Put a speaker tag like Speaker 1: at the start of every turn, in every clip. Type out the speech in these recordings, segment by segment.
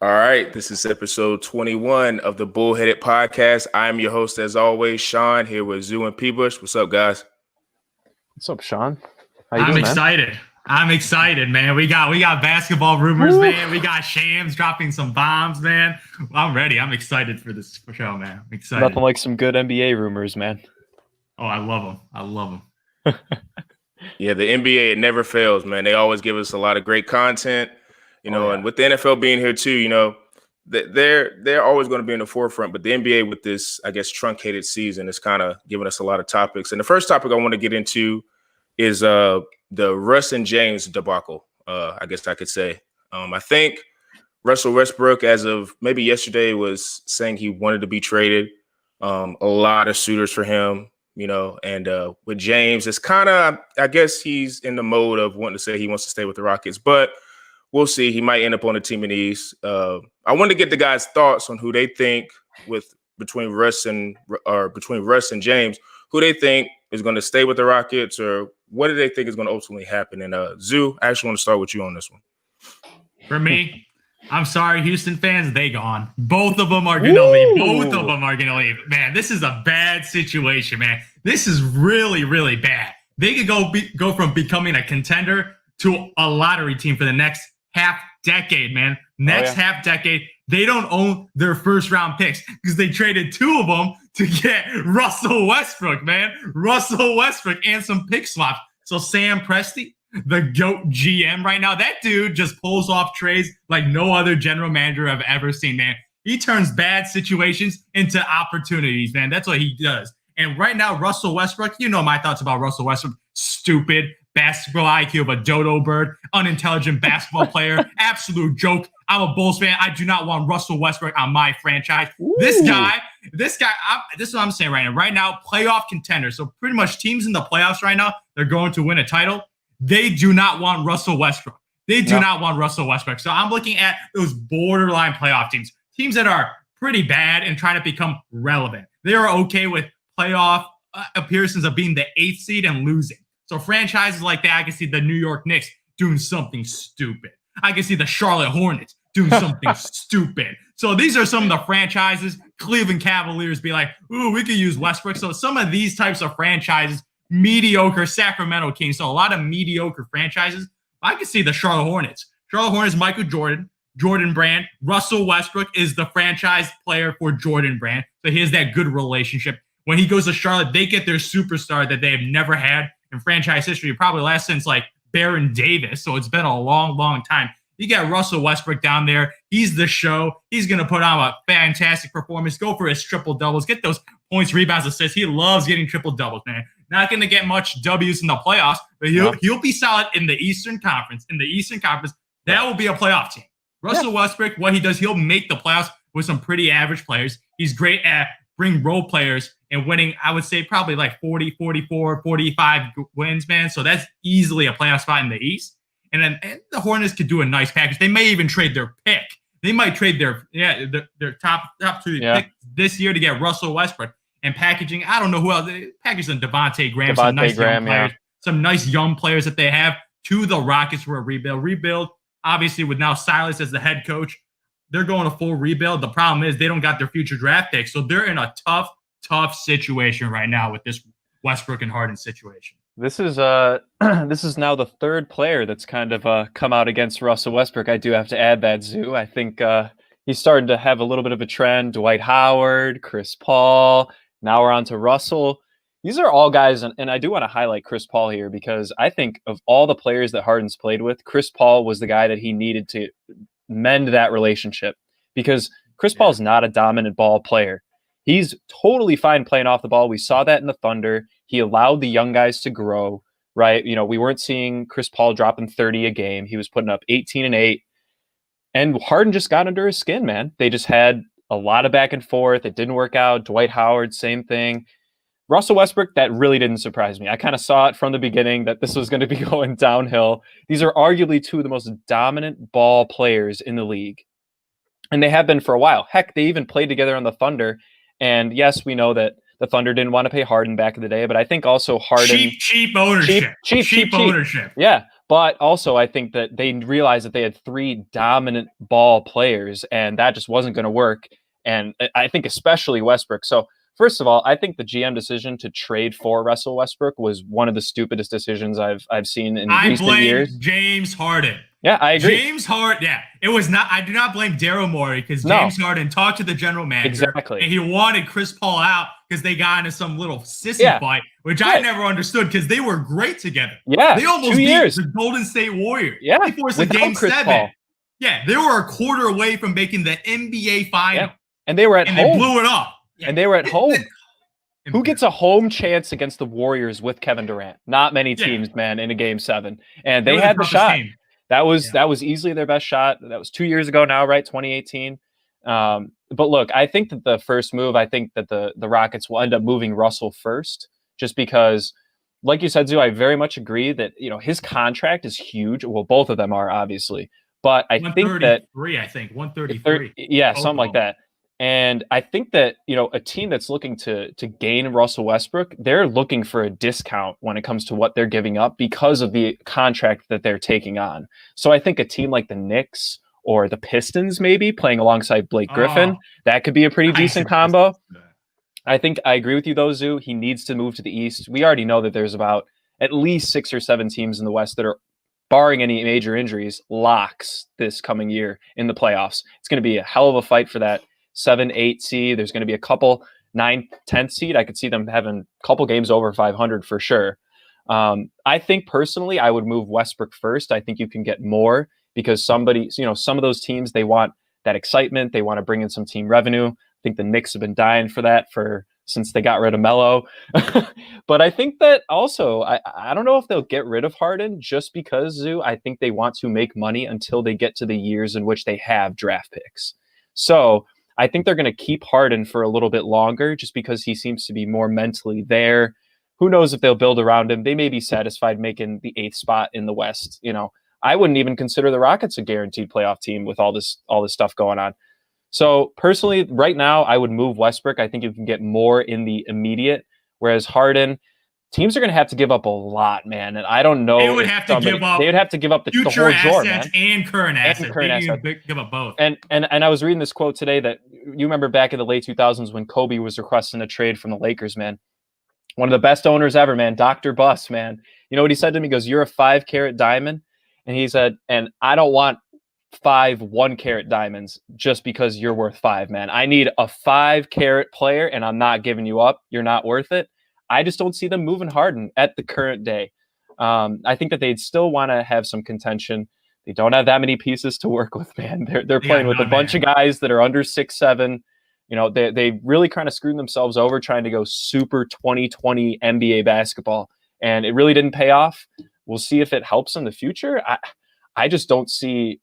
Speaker 1: All right, this is episode 21 of the Bullheaded Podcast. I'm your host, as always, Sean, here with Zoo and P-Bush. What's up, guys?
Speaker 2: What's up, Sean? How you
Speaker 3: I'm
Speaker 2: doing,
Speaker 3: excited.
Speaker 2: man?
Speaker 3: I'm excited, man. We got basketball rumors, man. We got Shams dropping some bombs, man. I'm ready. I'm excited for this show, man. I'm excited.
Speaker 2: Nothing like some good NBA rumors, man.
Speaker 3: Oh, I love them. I love them.
Speaker 1: Yeah, the NBA, it never fails, man. They always give us a lot of great content, and with the NFL being here too, they're always going to be in the forefront. But the NBA with this, I guess, truncated season is kind of giving us a lot of topics. And the first topic I want to get into is the Russ and James debacle, I guess I could say. I think Russell Westbrook, as of maybe yesterday, was saying he wanted to be traded. A lot of suitors for him, and with James, it's kind of, I guess he's in the mode of wanting to say he wants to stay with the Rockets, but we'll see. He might end up on a team in the East. I wanted to get the guys' thoughts on who they think between Russ and James, who they think is going to stay with the Rockets, or what do they think is going to ultimately happen? And Zoo, I actually want to start with you on this one.
Speaker 3: For me, I'm sorry, Houston fans, they gone. Both of them are going to leave. Both of them are going to leave. Man, this is a bad situation, man. This is really, really bad. They could go from becoming a contender to a lottery team for the next half decade, man. Half decade. They don't own their first round picks because they traded two of them to get Russell Westbrook, man. Russell Westbrook and some pick swaps. So Sam Presti, the GOAT GM right now, that dude just pulls off trades like no other general manager I've ever seen, man. He turns bad situations into opportunities, man. That's what he does. And right now, Russell Westbrook, you know my thoughts about Russell Westbrook. Stupid basketball IQ of a dodo bird, unintelligent basketball player, absolute joke. I'm a Bulls fan. I do not want Russell Westbrook on my franchise. Ooh. This guy, this is what I'm saying right now. Right now, playoff contender. So pretty much teams in the playoffs right now, they're going to win a title. They do not want Russell Westbrook. They do not want Russell Westbrook. So I'm looking at those borderline playoff teams that are pretty bad and trying to become relevant. They are okay with playoff appearances of being the 8th seed and losing. So franchises like that, I can see the New York Knicks doing something stupid. I can see the Charlotte Hornets doing something stupid. So these are some of the franchises. Cleveland Cavaliers be like, ooh, we could use Westbrook. So some of these types of franchises, mediocre Sacramento Kings, so a lot of mediocre franchises. I can see the Charlotte Hornets. Charlotte Hornets, Michael Jordan Brand. Russell Westbrook is the franchise player for Jordan Brand. So he has that good relationship. When he goes to Charlotte, they get their superstar that they have never had in franchise history, probably last since like Baron Davis. So it's been a long, long time. You got Russell Westbrook down there. He's the show. He's going to put on a fantastic performance, go for his triple doubles, get those points, rebounds, assists. He loves getting triple doubles, man. Not going to get much W's in the playoffs, but he'll be solid in the Eastern Conference. In the Eastern Conference, that will be a playoff team. Russell Westbrook, what he does, he'll make the playoffs with some pretty average players. He's great at bring role players and winning, I would say probably like 40, 44, 45 wins, man. So that's easily a playoff spot in the East. And then the Hornets could do a nice package. They may even trade their pick. They might trade their top two pick this year to get Russell Westbrook. And packaging, I don't know who else. They package some Devontae Graham, some nice young players, some nice young players that they have to the Rockets for a rebuild. Obviously, with now Silas as the head coach, they're going a full rebuild. The problem is they don't got their future draft picks. So they're in a tough situation right now with this Westbrook and Harden situation.
Speaker 2: This is now the third player that's kind of come out against Russell Westbrook. I do have to add that, Zoo. I think he's starting to have a little bit of a trend. Dwight Howard, Chris Paul. Now we're on to Russell. These are all guys, and I do want to highlight Chris Paul here because I think of all the players that Harden's played with, Chris Paul was the guy that he needed to mend that relationship because Chris Paul's not a dominant ball player. He's totally fine playing off the ball. We saw that in the Thunder. He allowed the young guys to grow, right? We weren't seeing Chris Paul dropping 30 a game. He was putting up 18 and 8. And Harden just got under his skin, man. They just had a lot of back and forth. It didn't work out. Dwight Howard, same thing. Russell Westbrook, that really didn't surprise me. I kind of saw it from the beginning that this was going to be going downhill. These are arguably two of the most dominant ball players in the league. And they have been for a while. Heck, they even played together on the Thunder. And yes, we know that the Thunder didn't want to pay Harden back in the day, but I think also Harden...
Speaker 3: Cheap ownership.
Speaker 2: Cheap
Speaker 3: ownership.
Speaker 2: Yeah, But also, I think that they realized that they had 3 dominant ball players, and that just wasn't going to work. And I think especially Westbrook. So first of all, I think the GM decision to trade for Russell Westbrook was one of the stupidest decisions I've seen in recent years.
Speaker 3: James Harden.
Speaker 2: Yeah, I agree.
Speaker 3: James Harden. Yeah, it was not. I do not blame Daryl Morey because James Harden talked to the general manager,
Speaker 2: exactly,
Speaker 3: and he wanted Chris Paul out because they got into some little sissy fight, which I never understood because they were great together.
Speaker 2: Yeah,
Speaker 3: they almost beat the Golden State Warriors.
Speaker 2: Yeah,
Speaker 3: they forced a game
Speaker 2: Chris
Speaker 3: 7.
Speaker 2: Paul.
Speaker 3: Yeah, they were a quarter away from making the NBA final,
Speaker 2: and they were at home.
Speaker 3: They blew it up.
Speaker 2: Yeah. And they were at home. Who gets a home chance against the Warriors with Kevin Durant? Not many teams, man, in a game 7. And they had the shot. That was easily their best shot. That was 2 years ago now, right? 2018. But look, I think that the first move, I think that the Rockets will end up moving Russell first, just because, like you said, Zoo, I very much agree that, you know, his contract is huge. Well, both of them are, obviously. But I think that
Speaker 3: 133.
Speaker 2: Something like that. And I think that, you know, a team that's looking to gain Russell Westbrook, they're looking for a discount when it comes to what they're giving up because of the contract that they're taking on. So I think a team like the Knicks or the Pistons, maybe playing alongside Blake Griffin, that could be a pretty decent combo. I think I agree with you, though, Zoo. He needs to move to the East. We already know that there's about at least 6 or 7 teams in the West that are, barring any major injuries, locks this coming year in the playoffs. It's going to be a hell of a fight for that 7-8 seed. There's going to be a couple 9-10 seed. I could see them having a couple games over 500 for sure. I think personally, I would move Westbrook first. I think you can get more because some of those teams, they want that excitement. They want to bring in some team revenue. I think the Knicks have been dying for that since they got rid of Melo. But I think that also, I don't know if they'll get rid of Harden just because, Zoo, I think they want to make money until they get to the years in which they have draft picks. So I think they're going to keep Harden for a little bit longer just because he seems to be more mentally there. Who knows if they'll build around him? They may be satisfied making the 8th spot in the West. You know, I wouldn't even consider the Rockets a guaranteed playoff team with all this stuff going on. So personally, right now, I would move Westbrook. I think you can get more in the immediate, whereas Harden, teams are going to have to give up a lot, man. And I don't know.
Speaker 3: They would have to give up
Speaker 2: the whole drawer, man.
Speaker 3: And current assets. Give up both.
Speaker 2: And I was reading this quote today that you remember back in the late 2000s when Kobe was requesting a trade from the Lakers, man. One of the best owners ever, man. Dr. Buss, man. You know what he said to me? He goes, "You're a 5-carat diamond." And he said, "And I don't want 5 1-carat diamonds just because you're worth 5, man. I need a 5-carat player, and I'm not giving you up. You're not worth it." I just don't see them moving Harden at the current day. I think that they'd still want to have some contention. They don't have that many pieces to work with, man. They're playing with a bunch of guys that are under 6'7". You know, they really kind of screwed themselves over trying to go super 2020 NBA basketball, and it really didn't pay off. We'll see if it helps in the future. I just don't see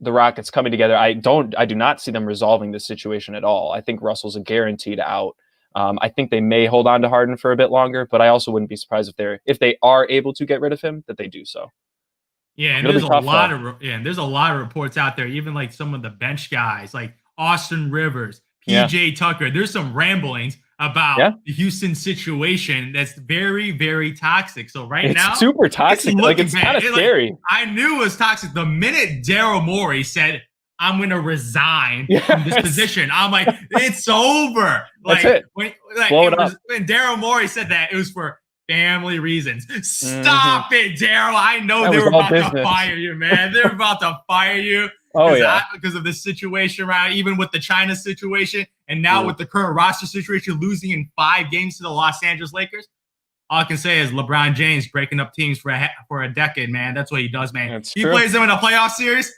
Speaker 2: the Rockets coming together. I do not see them resolving this situation at all. I think Russell's a guaranteed out. I think they may hold on to Harden for a bit longer, but I also wouldn't be surprised if they are able to get rid of him, that they do so.
Speaker 3: Yeah, and there's a lot of reports out there, even like some of the bench guys, like Austin Rivers, PJ Tucker. There's some ramblings about the Houston situation that's very, very toxic. So now,
Speaker 2: super toxic. It's kind of scary.
Speaker 3: I knew it was toxic the minute Daryl Morey said, "I'm going to resign from this position." I'm like, it's over.
Speaker 2: That's it.
Speaker 3: When Daryl Morey said that, it was for family reasons. Stop it, Daryl. I know they were about to fire you, man. They're about to fire you. Because of this situation, right? Even with the China situation, and now with the current roster situation, losing in 5 games to the Los Angeles Lakers. All I can say is LeBron James breaking up teams for a decade, man. That's what he does, man. He plays them in a playoff series,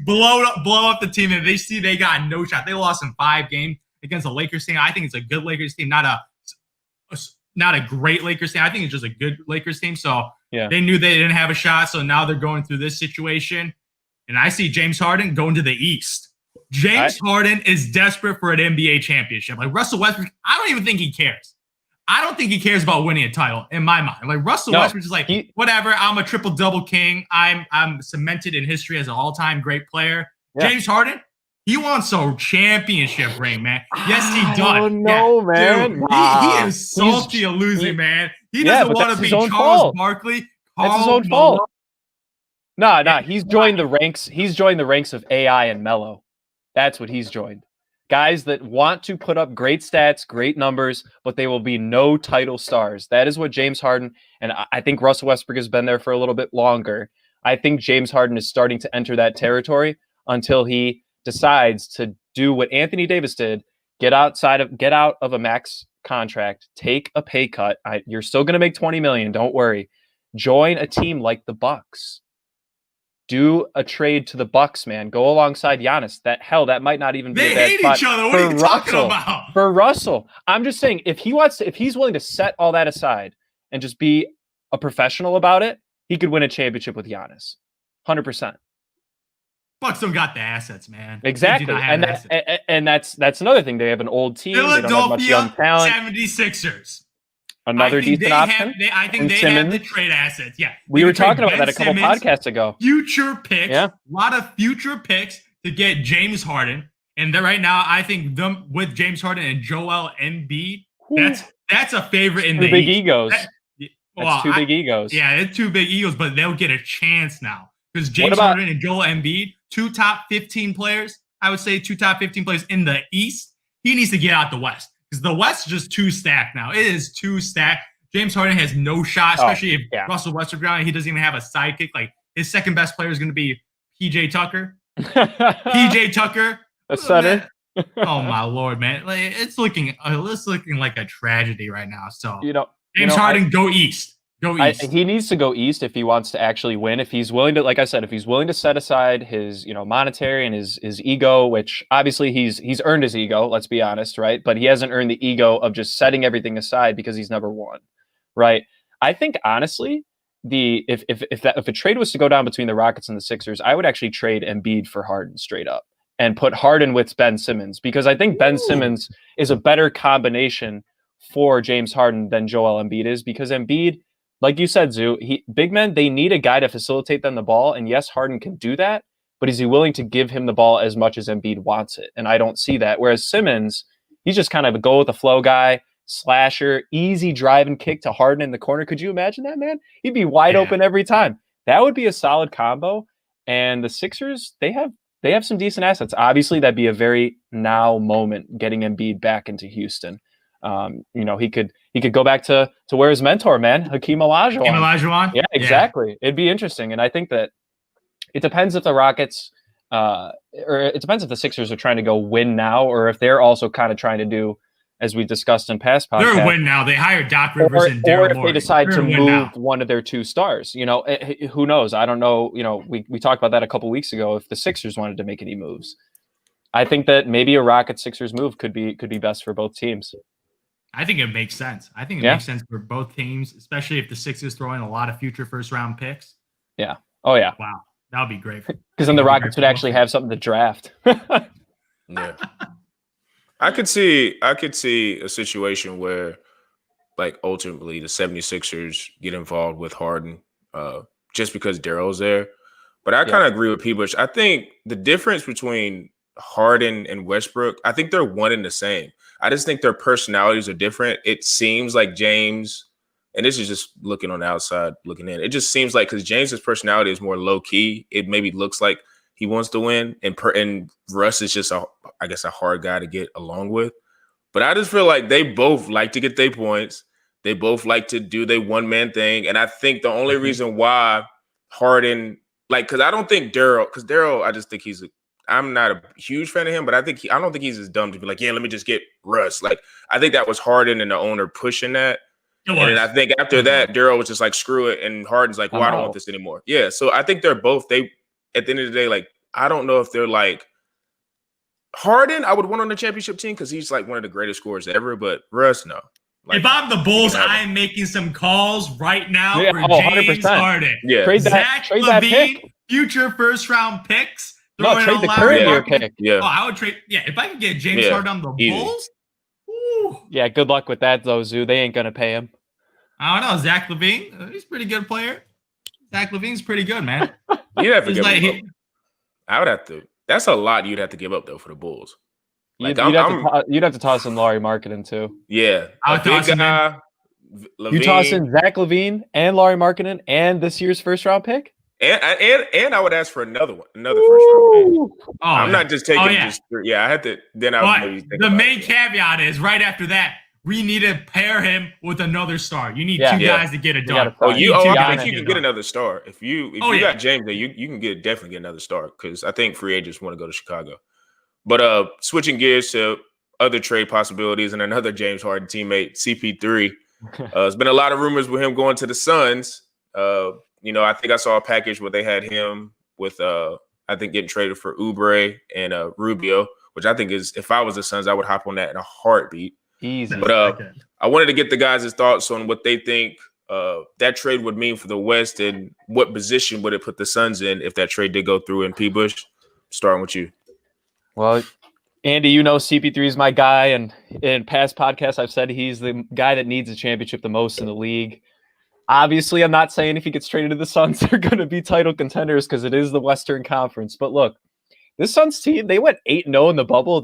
Speaker 3: blow up the team, and they see they got no shot. They lost in 5 games against a Lakers team. I think it's a good Lakers team, not a great Lakers team. I think it's just a good Lakers team. So they knew they didn't have a shot. So now they're going through this situation. And I see James Harden going to the East. Harden is desperate for an NBA championship. Like Russell Westbrook, I don't even think he cares. I don't think he cares about winning a title in my mind. Like Russell Westbrook is like, whatever, I'm a triple-double king. I'm cemented in history as an all-time great player. Yeah. James Harden, he wants a championship ring, man. Yes, he does.
Speaker 2: Oh, no, man.
Speaker 3: Dude, he is salty of losing, man. He doesn't want to be Charles Barkley.
Speaker 2: That's his own fault. No. He's joined the ranks. He's joined the ranks of AI and Melo. That's what he's joined. Guys that want to put up great stats, great numbers, but they will be no title stars. That is what James Harden, and I think Russell Westbrook has been there for a little bit longer. I think James Harden is starting to enter that territory until he decides to do what Anthony Davis did, get out of a max contract, take a pay cut. You're still going to make $20 million. Don't worry. Join a team like the Bucks. Do a trade to the Bucks, man. Go alongside Giannis. That might not even be a bad spot.
Speaker 3: They hate each other. What are you talking about?
Speaker 2: For Russell, I'm just saying, if he's willing to set all that aside and just be a professional about it, he could win a championship with Giannis, 100%.
Speaker 3: Bucks don't got the assets, man.
Speaker 2: Exactly, and that's another thing. They have an old team. They don't have much young talent.
Speaker 3: 76ers.
Speaker 2: Another decent option.
Speaker 3: I think they have the trade assets. Yeah.
Speaker 2: We were talking about that a couple podcasts ago.
Speaker 3: Future picks. Yeah. A lot of future picks to get James Harden. And right now, I think them with James Harden and Joel Embiid, that's a favorite in the
Speaker 2: East. Big egos. That's two big egos.
Speaker 3: Yeah, it's two big egos, but they'll get a chance now. Because James Harden and Joel Embiid, two top 15 players, I would say 2 top 15 players in the East. He needs to get out the West. Because the West is just too stacked now. It is too stacked. James Harden has no shot, especially if Russell Westbrook ground. He doesn't even have a sidekick. Like his second best player is going to be PJ Tucker. PJ Tucker,
Speaker 2: a center.
Speaker 3: Oh my lord, man! Like, it's looking like a tragedy right now. So James Harden, go East. Go East.
Speaker 2: He needs to go East if he wants to actually win. If he's willing to, like I said, if he's willing to set aside his, monetary and his ego, which obviously he's earned his ego, let's be honest, right? But he hasn't earned the ego of just setting everything aside because he's never won, right? I think honestly, if a trade was to go down between the Rockets and the Sixers, I would actually trade Embiid for Harden straight up and put Harden with Ben Simmons, because I think Ben Simmons is a better combination for James Harden than Joel Embiid is, because Embiid, like you said, Zoo, big men, they need a guy to facilitate them the ball. And yes, Harden can do that, but is he willing to give him the ball as much as Embiid wants it? And I don't see that. Whereas Simmons, he's just kind of a go-with-the-flow guy, slasher, easy drive and kick to Harden in the corner. Could you imagine that, man? He'd be wide open every time. That would be a solid combo. And the Sixers, they have some decent assets. Obviously, that'd be a very now moment getting Embiid back into Houston. He could go back to where his mentor, man, Hakeem Olajuwon. Yeah, exactly. It'd be interesting. And I think that it depends if the Rockets or it depends if the Sixers are trying to go win now, or if they're also kind of trying to do, as we discussed in past podcasts.
Speaker 3: They're win now. They hired Doc Rivers and Daryl
Speaker 2: Morey. Or if they decide to move one of their 2 stars, who knows? I don't know. We talked about that a couple weeks ago. If the Sixers wanted to make any moves, I think that maybe a Rockets-Sixers move could be best for both teams.
Speaker 3: I think it makes sense. I think it makes sense for both teams, especially if the Sixers throw in a lot of future first-round picks.
Speaker 2: Yeah. Oh, yeah.
Speaker 3: Wow. That would be great.
Speaker 2: Because then the Rockets would actually have something to draft.
Speaker 1: Yeah. I could see a situation where, like, ultimately the 76ers get involved with Harden just because Daryl's there. But I kind of agree with P-Bush. I think the difference between Harden and Westbrook, I think they're one and the same. I just think their personalities are different. It seems like James, and this is just looking on the outside, looking in. It just seems like because James's personality is more low key, it maybe looks like he wants to win, and Russ is just a hard guy to get along with. But I just feel like they both like to get their points. They both like to do their one man thing, and I think the only reason why Harden, because I don't think Daryl, I just think I'm not a huge fan of him, but I don't think he's as dumb to be like, yeah, let me just get Russ. Like, I think that was Harden and the owner pushing that. And then I think after that, Daryl was just like, screw it. And Harden's like, well, I don't want this anymore. Yeah. So I think they're both, at the end of the day, like, I don't know if they're like Harden, I would want on the championship team because he's like one of the greatest scorers ever, but Russ, no.
Speaker 3: Like, if I'm the Bulls, I am making some calls right now for James
Speaker 2: 100%.
Speaker 3: Harden.
Speaker 2: Yeah. Trade that pick.
Speaker 3: Future first round picks.
Speaker 2: No, trade the current year pick.
Speaker 1: Yeah.
Speaker 3: Oh, I would trade. Yeah, if I could get James Harden on the Bulls. Ooh.
Speaker 2: Yeah, good luck with that, though, Zoo. They ain't going to pay him.
Speaker 3: I don't know. Zach LaVine, he's a pretty good player. Zach LaVine's pretty good, man.
Speaker 1: You'd have to give him up. I would have to. That's a lot you'd have to give up, though, for the Bulls.
Speaker 2: Like, you'd have to toss in Lauri Markkanen, too.
Speaker 1: Yeah.
Speaker 3: I would toss him in.
Speaker 2: You toss in Zach LaVine and Lauri Markkanen and this year's first-round pick?
Speaker 1: And I would ask for another first round pick. I'm not just taking just 3. Yeah, I had to. Then I would maybe think
Speaker 3: the
Speaker 1: about
Speaker 3: main caveat is right after that, we need to pair him with another star. You need 2 guys to get it done.
Speaker 1: I think you can get another star if you got James there. You can definitely get another star because I think free agents want to go to Chicago. But switching gears to other trade possibilities and another James Harden teammate, CP3. There's been a lot of rumors with him going to the Suns. I think I saw a package where they had him with I think getting traded for Oubre and Rubio, which I think is, if I was the Suns, I would hop on that in a heartbeat.
Speaker 2: Easy.
Speaker 1: But I wanted to get the guys' thoughts on what they think that trade would mean for the West and what position would it put the Suns in if that trade did go through. And P. Bush, starting with you.
Speaker 2: Well, Andy, CP3 is my guy, and in past podcasts, I've said he's the guy that needs a championship the most in the league. Obviously, I'm not saying if he gets traded to the Suns, they're going to be title contenders because it is the Western Conference. But look, this Suns team, they went 8-0 in the bubble.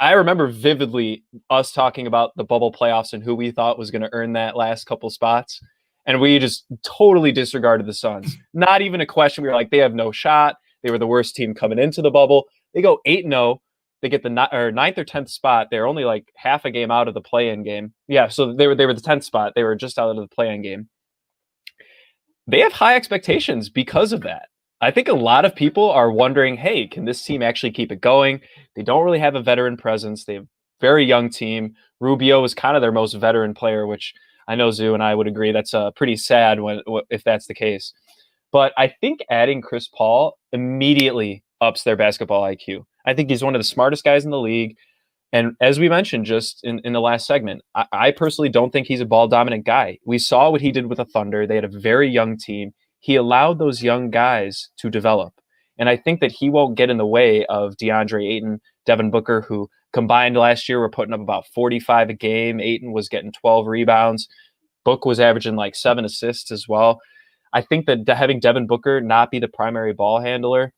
Speaker 2: I remember vividly us talking about the bubble playoffs and who we thought was going to earn that last couple spots. And we just totally disregarded the Suns. Not even a question. We were like, they have no shot. They were the worst team coming into the bubble. They go 8-0. They get the 9th or 10th spot. They're only like half a game out of the play-in game. Yeah, so they were the 10th spot. They were just out of the play-in game. They have high expectations because of that. I think a lot of people are wondering, hey, can this team actually keep it going? They don't really have a veteran presence. They have a very young team. Rubio is kind of their most veteran player, which I know Zoo and I would agree that's pretty sad if that's the case. But I think adding Chris Paul immediately ups their basketball IQ. I think he's one of the smartest guys in the league. And as we mentioned just in the last segment, I personally don't think he's a ball-dominant guy. We saw what he did with the Thunder. They had a very young team. He allowed those young guys to develop. And I think that he won't get in the way of DeAndre Ayton, Devin Booker, who combined last year were putting up about 45 a game. Ayton was getting 12 rebounds. Book was averaging like 7 assists as well. I think that having Devin Booker not be the primary ball handler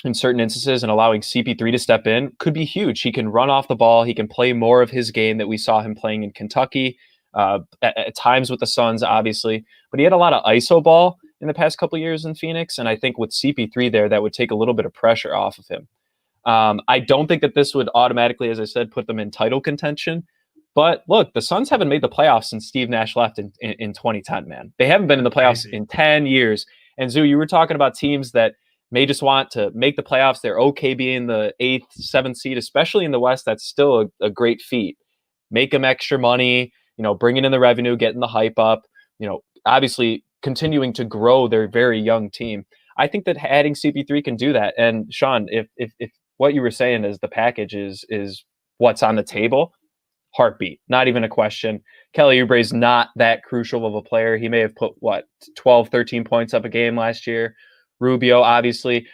Speaker 2: in certain instances and allowing CP3 to step in could be huge. He can run off the ball. He can play more of his game that we saw him playing in Kentucky, at times with the Suns, obviously. But he had a lot of ISO ball in the past couple of years in Phoenix, and I think with CP3 there, that would take a little bit of pressure off of him. I don't think that this would automatically, as I said, put them in title contention. But look, the Suns haven't made the playoffs since Steve Nash left in 2010, man. They haven't been in the playoffs in 10 years. And Zoo, you were talking about teams that may just want to make the playoffs. They're okay being the 8th, 7th seed, especially in the West. That's still a great feat. Make them extra money, bringing in the revenue, getting the hype up, obviously continuing to grow their very young team. I think that adding CP3 can do that. And Sean, if what you were saying is the package is what's on the table, heartbeat, not even a question. Kelly Oubre is not that crucial of a player. He may have put 12, 13 points up a game last year. Rubio, obviously,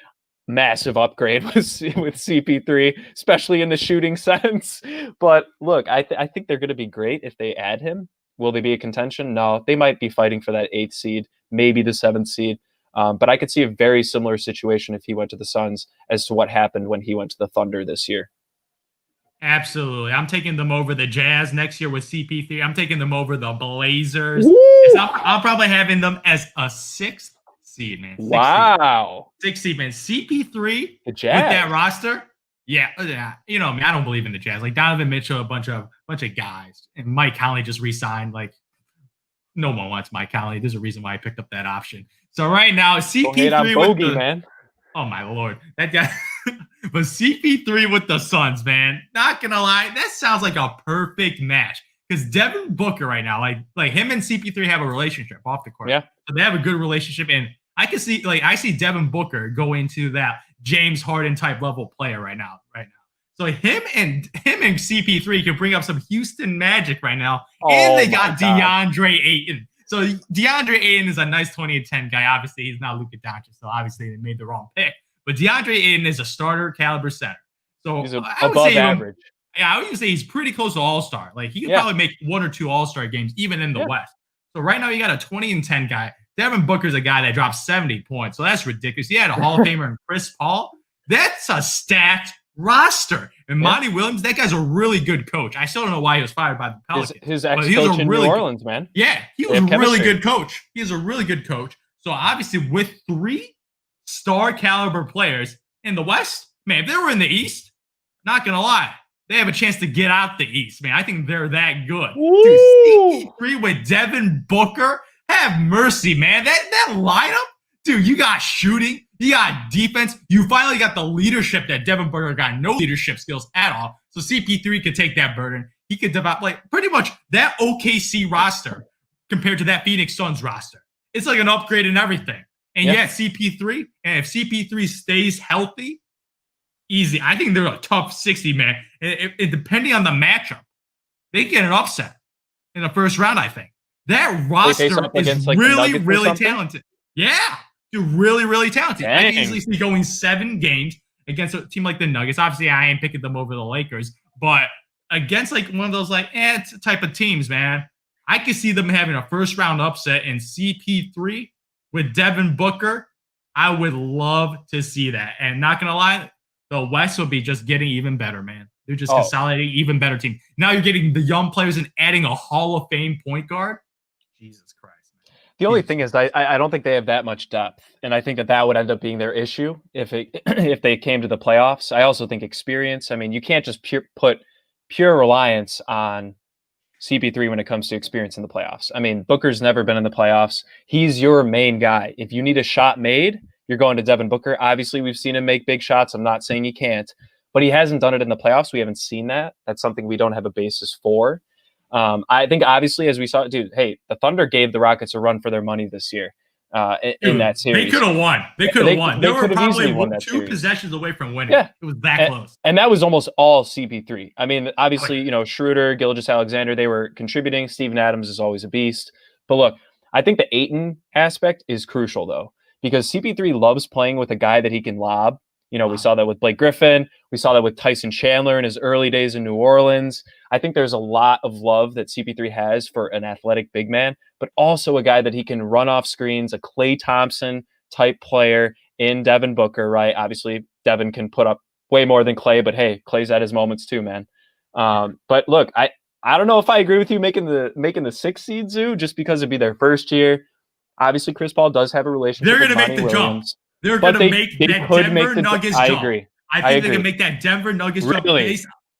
Speaker 2: massive upgrade with CP3, especially in the shooting sense. But look, I think they're going to be great if they add him. Will they be a contention? No, they might be fighting for that 8th seed, maybe the 7th seed. But I could see a very similar situation if he went to the Suns as to what happened when he went to the Thunder this year.
Speaker 3: Absolutely. I'm taking them over the Jazz next year with CP3. I'm taking them over the Blazers. I'm probably having them as a 6th seed, man.
Speaker 2: Wow.
Speaker 3: 6th seed, man. CP3
Speaker 2: the Jazz.
Speaker 3: With that roster. Yeah. I don't believe in the Jazz. Like Donovan Mitchell, a bunch of guys. And Mike Conley just re-signed. Like, no one wants Mike Conley. There's a reason why I picked up that option. So right now, CP3 with the man. Oh my Lord. That guy. But CP3 with the Suns, man. Not gonna lie, that sounds like a perfect match. Because Devin Booker right now, like him and CP3 have a relationship off the court.
Speaker 2: Yeah.
Speaker 3: So they have a good relationship. And I see Devin Booker go into that James Harden type level player right now. So him and CP3 can bring up some Houston magic right now. And they got DeAndre Ayton. So DeAndre Ayton is a nice 20-10 guy. Obviously, he's not Luka Doncic, so obviously they made the wrong pick. But DeAndre Ayton is a starter caliber center. So
Speaker 2: he's above average.
Speaker 3: I would even say he's pretty close to all-star. Like he could probably make 1 or 2 all-star games, even in the West. So right now you got a 20-10 guy. Devin Booker's a guy that dropped 70 points. So that's ridiculous. He had a Hall of Famer in Chris Paul. That's a stacked roster. And Monty Williams, that guy's a really good coach. I still don't know why he was fired by the Pelicans.
Speaker 2: His ex-coach in New Orleans, man.
Speaker 3: Yeah, he was a really good coach. He is a really good coach. So obviously, with 3 star caliber players in the West, man, if they were in the East, not gonna lie, they have a chance to get out the East, man. I think they're that good. Dude, CP3 with Devin Booker, have mercy, man. That lineup, dude, you got shooting, you got defense, you finally got the leadership that Devin Booker got no leadership skills at all. So CP3 could take that burden. He could develop like pretty much that OKC roster compared to that Phoenix Suns roster. It's like an upgrade in everything. And yet CP3, and if CP3 stays healthy, easy. I think they're a tough 60, man. It depending on the matchup, they get an upset in the first round, I think. That roster is really, really talented. Yeah. Dude, really, really talented.
Speaker 2: Dang.
Speaker 3: I can easily see going 7 games against a team like the Nuggets. Obviously, I ain't picking them over the Lakers, but against like one of those like type of teams, man, I could see them having a first round upset in CP3 with Devin Booker. I would love to see that. And not gonna lie, the West will be just getting even better, man. They're just consolidating even better team. Now you're getting the young players and adding a Hall of Fame point guard. Jesus Christ. Man.
Speaker 2: The only thing is, I don't think they have that much depth, and I think that would end up being their issue if they came to the playoffs. I also think experience. I mean, you can't just put pure reliance on CP3 when it comes to experience in the playoffs. I mean, Booker's never been in the playoffs. He's your main guy. If you need a shot made, you're going to Devin Booker. Obviously, we've seen him make big shots. I'm not saying he can't, but he hasn't done it in the playoffs. We haven't seen that. That's something we don't have a basis for. I think, obviously, as we saw, dude, hey, the Thunder gave the Rockets a run for their money this year in that series.
Speaker 3: They could have won. They could have won. They were probably
Speaker 2: won
Speaker 3: 2 possessions away from winning.
Speaker 2: Yeah.
Speaker 3: It was that close.
Speaker 2: And that was almost all CP3. I mean, obviously, you know, Schroeder, Gilgeous-Alexander, they were contributing. Steven Adams is always a beast. But look, I think the Ayton aspect is crucial, though, because CP3 loves playing with a guy that he can lob. You know, we saw that with Blake Griffin. We saw that with Tyson Chandler in his early days in New Orleans. I think there's a lot of love that CP3 has for an athletic big man, but also a guy that he can run off screens, a Klay Thompson type player in Devin Booker, right? Obviously, Devin can put up way more than Klay, but hey, Klay's at his moments too, man. But look, I don't know if I agree with you making the 6th seed, Zoo, just because it'd be their first year. Obviously, Chris Paul does have a relationship.
Speaker 3: They're going to make the jump. They're going to make that Denver Nuggets jump.
Speaker 2: I agree.
Speaker 3: I think they can make that Denver Nuggets jump.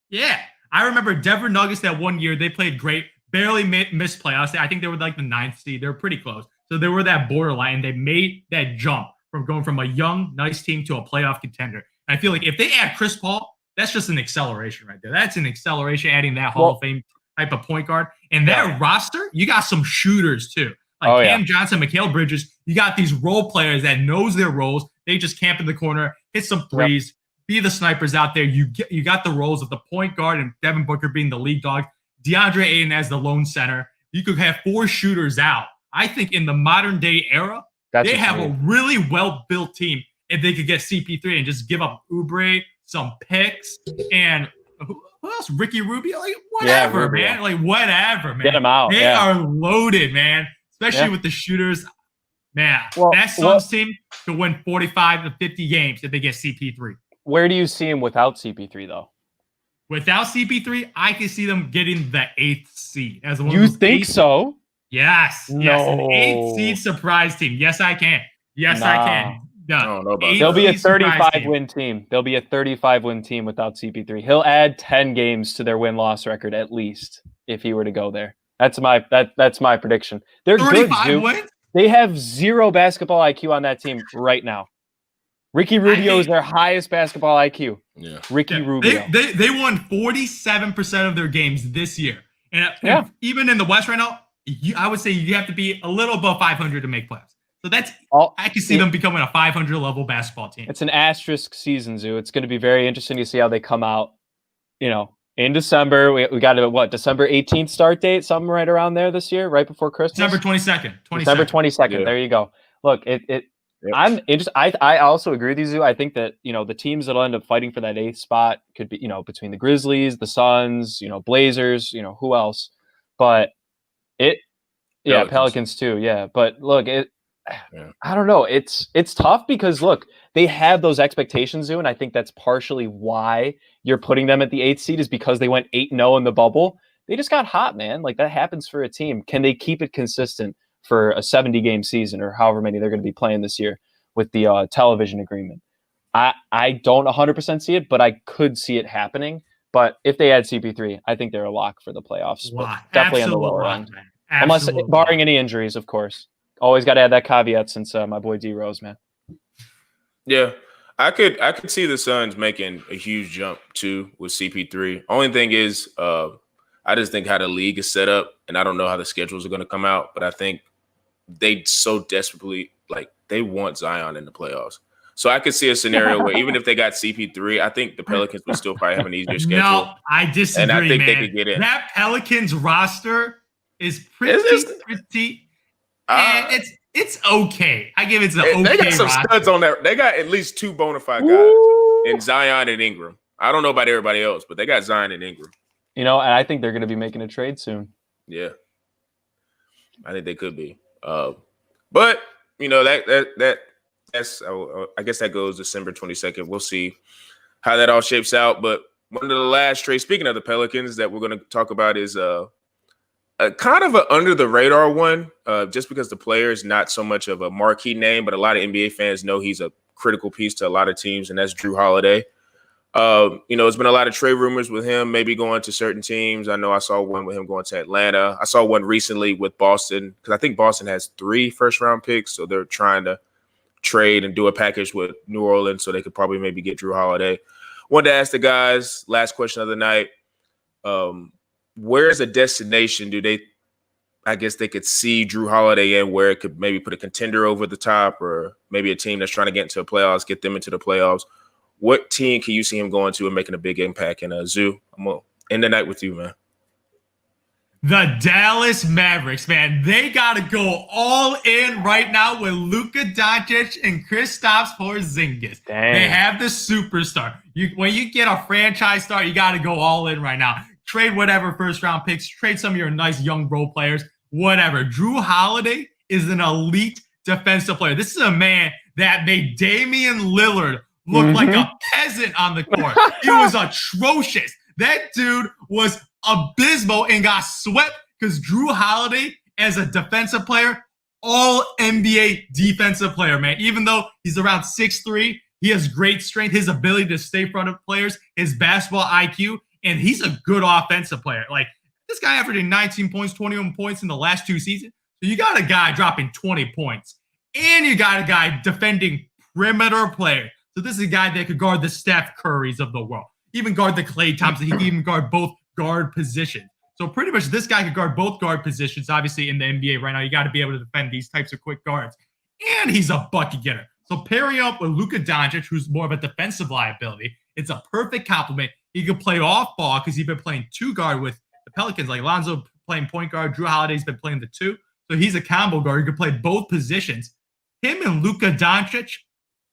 Speaker 3: Yeah. I remember Denver Nuggets that one year. They played great, barely missed playoffs. I think they were like the 9th seed. They were pretty close. So they were that borderline. They made that jump from going from a young, nice team to a playoff contender. And I feel like if they add Chris Paul, that's just an acceleration right there. That's an acceleration, adding that Hall of Fame type of point guard. And that roster, you got some shooters too. Like Cam Johnson, Mikal Bridges, you got these role players that knows their roles. They just camp in the corner, hit some threes, be the snipers out there. You got the roles of the point guard and Devin Booker being the lead dog, DeAndre Ayton as the lone center. You could have 4 shooters out. I think in the modern day era, they have a really well-built team if they could get CP3 and just give up Oubre, some picks, and who else? Ricky Rubio? Like, whatever, man. Like, whatever, man.
Speaker 2: Get him out.
Speaker 3: They are loaded, man. Especially with the shooters. Man, that Suns team could win 45 to 50 games if they get CP3.
Speaker 2: Where do you see him without CP3, though?
Speaker 3: Without CP3, I can see them getting the 8th seed. As one
Speaker 2: you think so?
Speaker 3: Yes.
Speaker 2: No.
Speaker 3: Yes, an 8th seed surprise team. Yes, I can. Yes, I can.
Speaker 1: No.
Speaker 2: There'll be a 35-win team. There'll be a 35-win team without CP3. He'll add 10 games to their win-loss record at least if he were to go there. That's my prediction. They're good, dude. They have 0 basketball IQ on that team right now. Ricky Rubio is their highest basketball IQ.
Speaker 1: Yeah.
Speaker 2: Ricky Rubio.
Speaker 3: They won 47% of their games this year. And even in the West right now, I would say you have to be a little above 500 to make playoffs. So I can see them becoming a 500 level basketball team.
Speaker 2: It's an asterisk season, Zoo. It's going to be very interesting to see how they come out, in December. We got a December 18th start date, something right around there this year, right before Christmas.
Speaker 3: December 22nd.
Speaker 2: December 22nd. Yeah. There you go. Look, I'm interested. I also agree with you, Zoo. I think that the teams that'll end up fighting for that 8th spot could be between the Grizzlies, the Suns, Blazers, who else? But Pelicans too. Yeah, but look, I don't know. It's tough because look, they have those expectations, Zoo, and I think that's partially why you're putting them at the 8th seed is because they went 8-0 in the bubble. They just got hot, man. Like that happens for a team. Can they keep it consistent for a 70-game season or however many they're going to be playing this year with the television agreement. I don't 100% see it, but I could see it happening. But if they add CP3, I think they're a lock for the playoffs. But definitely on the lower end. Unless barring any injuries, of course. Always got to add that caveat since my boy D Rose, man.
Speaker 1: Yeah. I could see the Suns making a huge jump too with CP3. Only thing is, I just think how the league is set up, and I don't know how the schedules are going to come out, but I think they so desperately they want Zion in the playoffs. So I could see a scenario where even if they got CP3, I think the Pelicans would still probably have an easier schedule.
Speaker 3: No, I disagree,
Speaker 1: and I think
Speaker 3: man.
Speaker 1: they could get in.
Speaker 3: That Pelicans roster is pretty. It's okay. I give it an okay.
Speaker 1: They got some
Speaker 3: roster.
Speaker 1: studs on there. They got at least 2 bona fide guys in Zion and Ingram. I don't know about everybody else, but they got Zion and Ingram.
Speaker 2: And I think they're going to be making a trade soon.
Speaker 1: Yeah, I think they could be. But that's I guess that goes December 22nd. We'll see how that all shapes out. But one of the last trades, speaking of the Pelicans, that we're going to talk about is a kind of an under the radar one, just because the player is not so much of a marquee name, but a lot of NBA fans know he's a critical piece to a lot of teams, and that's Jrue Holiday. There's been a lot of trade rumors with him maybe going to certain teams. I know I saw one with him going to Atlanta. I saw one recently with Boston because I think Boston has 3 first-round picks, so they're trying to trade and do a package with New Orleans so they could probably maybe get Jrue Holiday. Wanted to ask the guys, last question of the night, where's a destination I guess they could see Jrue Holiday in where it could maybe put a contender over the top or maybe a team that's trying to get into the playoffs, get them into the playoffs? What team can you see him going to and making a big impact? And Zoo, I'm going to end the night with you, man.
Speaker 3: The Dallas Mavericks, man, they got to go all in right now with Luka Doncic and Kristaps Porzingis.
Speaker 2: Dang.
Speaker 3: They have the superstar. When you get a franchise star, you got to go all in right now. Trade whatever first-round picks. Trade some of your nice young role players. Whatever. Jrue Holiday is an elite defensive player. This is a man that made Damian Lillard look like a peasant on the court. He was atrocious. That dude was abysmal and got swept because Jrue Holiday, as a defensive player, all NBA defensive player, man. Even though he's around 6'3", he has great strength, his ability to stay in front of players, his basketball IQ, and he's a good offensive player. Like, this guy averaging 19 points, 21 points in the last 2 seasons. So you got a guy dropping 20 points, and you got a guy defending perimeter player. So this is a guy that could guard the Steph Currys of the world, even guard the Klay Thompson. He can even guard both guard positions. So pretty much this guy could guard both guard positions. Obviously, in the NBA right now, you got to be able to defend these types of quick guards. And he's a bucket getter. So pairing up with Luka Doncic, who's more of a defensive liability, it's a perfect complement. He could play off ball because he's been playing 2 guard with the Pelicans. Like Lonzo playing point guard, Jrue Holiday's been playing the 2. So he's a combo guard. He could play both positions. Him and Luka Doncic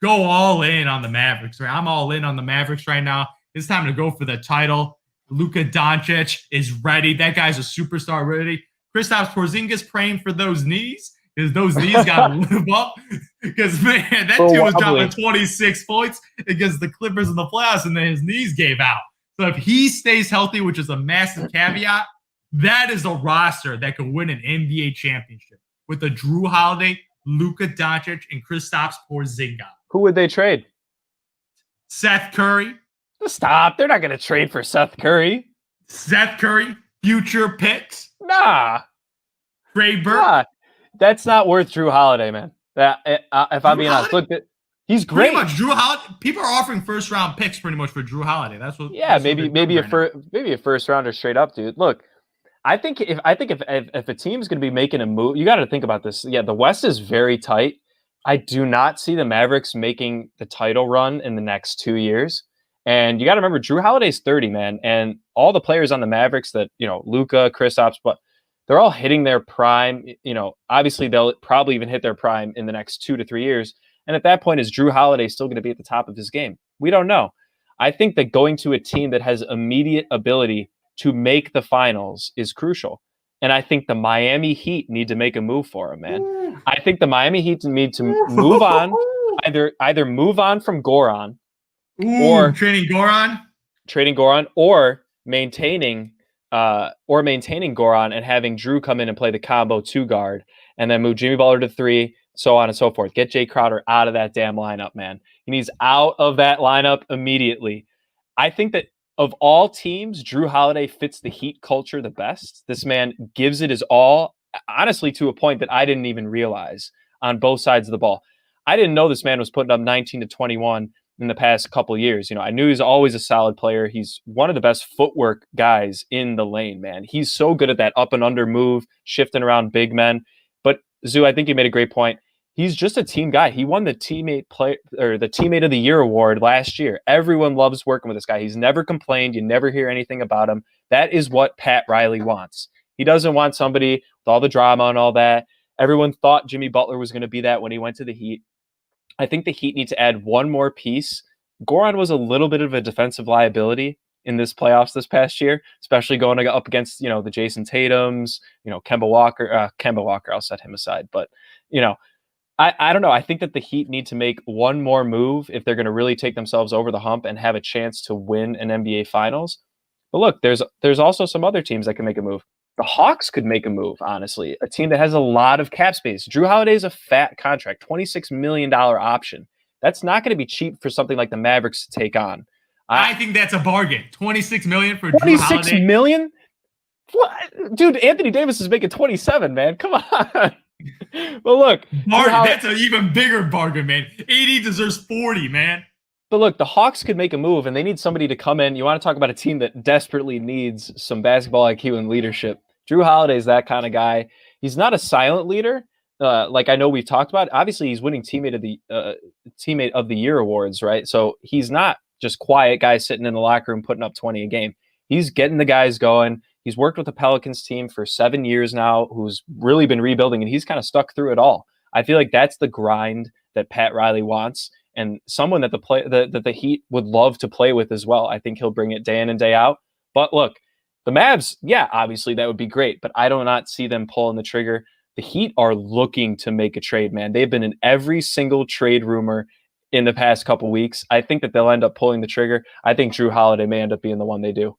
Speaker 3: go all in on the Mavericks. Right? I'm all in on the Mavericks right now. It's time to go for the title. Luka Doncic is ready. That guy's a superstar ready. Kristaps Porzingis praying for those knees because those knees got to live up. Because, man, that dude was dropping 26 points against the Clippers in the playoffs, and then his knees gave out. So if he stays healthy, which is a massive caveat, that is a roster that could win an NBA championship with a Jrue Holiday, Luka Doncic, and Kristaps Porzingis.
Speaker 2: Who would they trade?
Speaker 3: Seth Curry.
Speaker 2: Stop. They're not going to trade for Seth Curry.
Speaker 3: Seth Curry, future picks.
Speaker 2: Nah.
Speaker 3: Trey Burke.
Speaker 2: Nah. That's not worth Jrue Holiday, man. If I'm being honest, look, he's great.
Speaker 3: Pretty much, Jrue Holiday. People are offering first-round picks pretty much for Jrue Holiday. That's what.
Speaker 2: Yeah,
Speaker 3: that's
Speaker 2: maybe a first rounder straight up, dude. Look, I think if a team's going to be making a move, you got to think about this. Yeah, the West is very tight. I do not see the Mavericks making the title run in the next 2 years. And you got to remember, Jrue Holiday's 30, man, and all the players on the Mavericks that Luka, Kristaps, but they're all hitting their prime. Obviously they'll probably even hit their prime in the next 2 to 3 years. And at that point, is Jrue Holiday still going to be at the top of his game? We don't know. I think that going to a team that has immediate ability to make the finals is crucial. And I think the Miami Heat need to make a move for him, man. I think the Miami Heat need to move on, either move on from Goran, or
Speaker 3: trading Goran,
Speaker 2: or maintaining Goran and having Jrue come in and play the combo 2 guard and then move Jimmy Butler to 3, so on and so forth. Get Jay Crowder out of that damn lineup, man. He needs out of that lineup immediately. I think that of all teams, Jrue Holiday fits the Heat culture the best. This man gives it his all, honestly, to a point that I didn't even realize on both sides of the ball. I didn't know this man was putting up 19 to 21 in the past couple of years. I knew he's always a solid player. He's one of the best footwork guys in the lane, man. He's so good at that up and under move, shifting around big men. But Zoo, I think you made a great point. He's just a team guy. He won the teammate of the year award last year. Everyone loves working with this guy. He's never complained. You never hear anything about him. That is what Pat Riley wants. He doesn't want somebody with all the drama and all that. Everyone thought Jimmy Butler was going to be that when he went to the Heat. I think the Heat need to add one more piece. Goran was a little bit of a defensive liability in this playoffs this past year, especially going up against, the Jason Tatums, Kemba Walker, I'll set him aside. But, I don't know. I think that the Heat need to make one more move if they're going to really take themselves over the hump and have a chance to win an NBA Finals. But look, there's also some other teams that can make a move. The Hawks could make a move, honestly. A team that has a lot of cap space. Jrue Holiday is a fat contract, $26 million option. That's not going to be cheap for something like the Mavericks to take on.
Speaker 3: I think that's a bargain. $26 million for Jrue Holiday.
Speaker 2: $26 million? What? Dude, Anthony Davis is making 27, man. Come on. But look,
Speaker 3: that's an even bigger bargain, man. AD deserves 40, man.
Speaker 2: But look, the Hawks could make a move, and they need somebody to come in. You want to talk about a team that desperately needs some basketball IQ and leadership. Jrue Holiday is that kind of guy. He's not a silent leader, like I know we've talked about. Obviously, he's winning teammate of the year awards, right? So he's not just quiet guy sitting in the locker room putting up 20 a game. He's getting the guys going. He's worked with the Pelicans team for 7 years now, who's really been rebuilding, and he's kind of stuck through it all. I feel like that's the grind that Pat Riley wants, and someone that the Heat would love to play with as well. I think he'll bring it day in and day out. But look, the Mavs, yeah, obviously that would be great, but I do not see them pulling the trigger. The Heat are looking to make a trade, man. They've been in every single trade rumor in the past couple weeks. I think that they'll end up pulling the trigger. I think Jrue Holiday may end up being the one they do.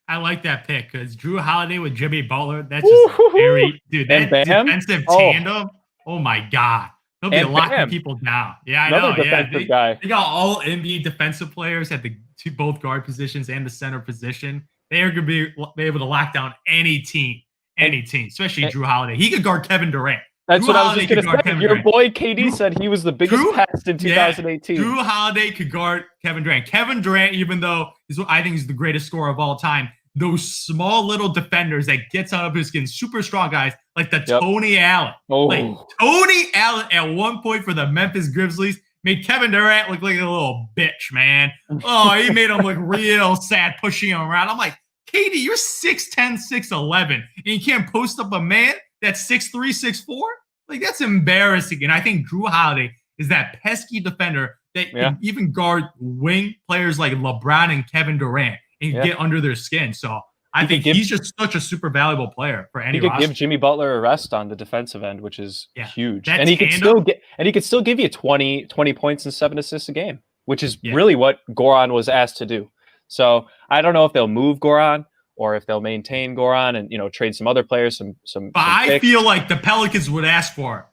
Speaker 3: I like that pick because Jrue Holiday with Jimmy Butler, that's just very, dude, that defensive tandem. Oh my God. They'll be locking people down. Yeah, I know. Yeah, they got all NBA defensive players at the both guard positions and the center position. They are going to be able to lock down any team, especially Jrue Holiday. He could guard Kevin Durant.
Speaker 2: That's what I was just going to say. Your boy KD said he was the biggest pest in 2018.
Speaker 3: Jrue Holiday could guard Kevin Durant. Kevin Durant, even though I think he's the greatest scorer of all time, those small little defenders that gets out of his skin, super strong guys like Tony Allen.
Speaker 2: Oh.
Speaker 3: Like Tony Allen at one point for the Memphis Grizzlies made Kevin Durant look like a little bitch, man. Oh, he made him look real sad pushing him around. I'm like, KD, you're 6'10", 6'11", and you can't post up a man that's 6'3", 6'4"? Like, that's embarrassing. And I think Jrue Holiday is that pesky defender that can even guard wing players like LeBron and Kevin Durant and get under their skin. So I think he's just such a super valuable player for any roster.
Speaker 2: He could give Jimmy Butler a rest on the defensive end, which is huge. And he could still give you 20 points and 7 assists a game, which is really what Goran was asked to do. So I don't know if they'll move Goran or if they'll maintain Goran and trade some other players, some
Speaker 3: I feel like the Pelicans would ask for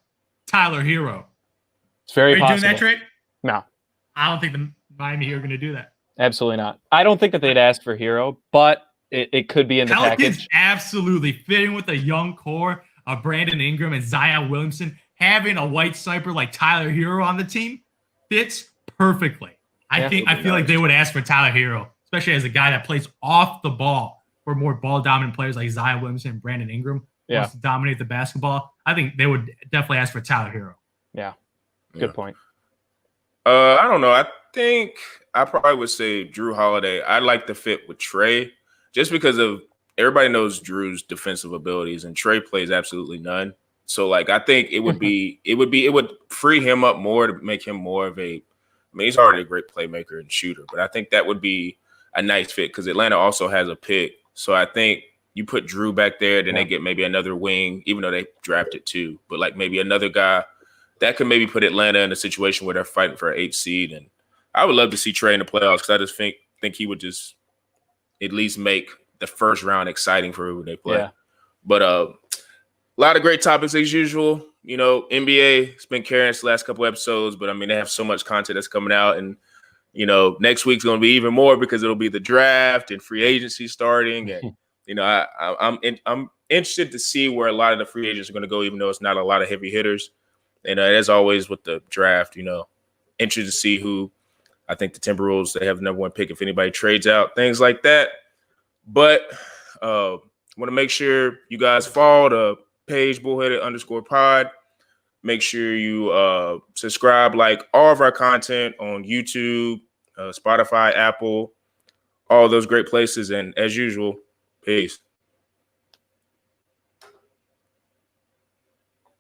Speaker 3: Tyler Hero.
Speaker 2: It's very
Speaker 3: possible. Are you doing that trade?
Speaker 2: No.
Speaker 3: I don't think the Miami Heat are going to do that.
Speaker 2: Absolutely not. I don't think that they'd ask for Hero, but it could be in the
Speaker 3: Pelicans
Speaker 2: package.
Speaker 3: Absolutely fitting with a young core of Brandon Ingram and Zion Williamson. Having a white sniper like Tyler Hero on the team fits perfectly. I feel like they would ask for Tyler Hero, especially as a guy that plays off the ball for more ball dominant players like Zion Williamson and Brandon Ingram wants to dominate the basketball. I think they would definitely ask for Tyler Hero.
Speaker 2: Yeah. Good point.
Speaker 1: I don't know. I think I probably would say Jrue Holiday. I like the fit with Trey just because of everybody knows Drew's defensive abilities and Trey plays absolutely none. So I think it would free him up more to make him more of he's already a great playmaker and shooter, but I think that would be a nice fit because Atlanta also has a pick. So I think you put Jrue back there, then they get maybe another wing, even though they drafted 2, but maybe another guy that could maybe put Atlanta in a situation where they're fighting for an 8th seed. And I would love to see Trey in the playoffs because I just think he would just at least make the first round exciting for who they play. Yeah. But lot of great topics as usual. You know, NBA has been carrying us the last couple episodes, but I mean, they have so much content that's coming out, and you know, next week's going to be even more because it'll be the draft and free agency starting, and you know, I'm interested to see where a lot of the free agents are going to go, even though it's not a lot of heavy hitters. And as always with the draft, you know, interested to see who. I think the Timberwolves, they have the number 1 pick if anybody trades out, things like that. But I want to make sure you guys follow the page bullheaded_pod. Make sure you subscribe, like all of our content on YouTube, Spotify, Apple, all those great places. And as usual, peace.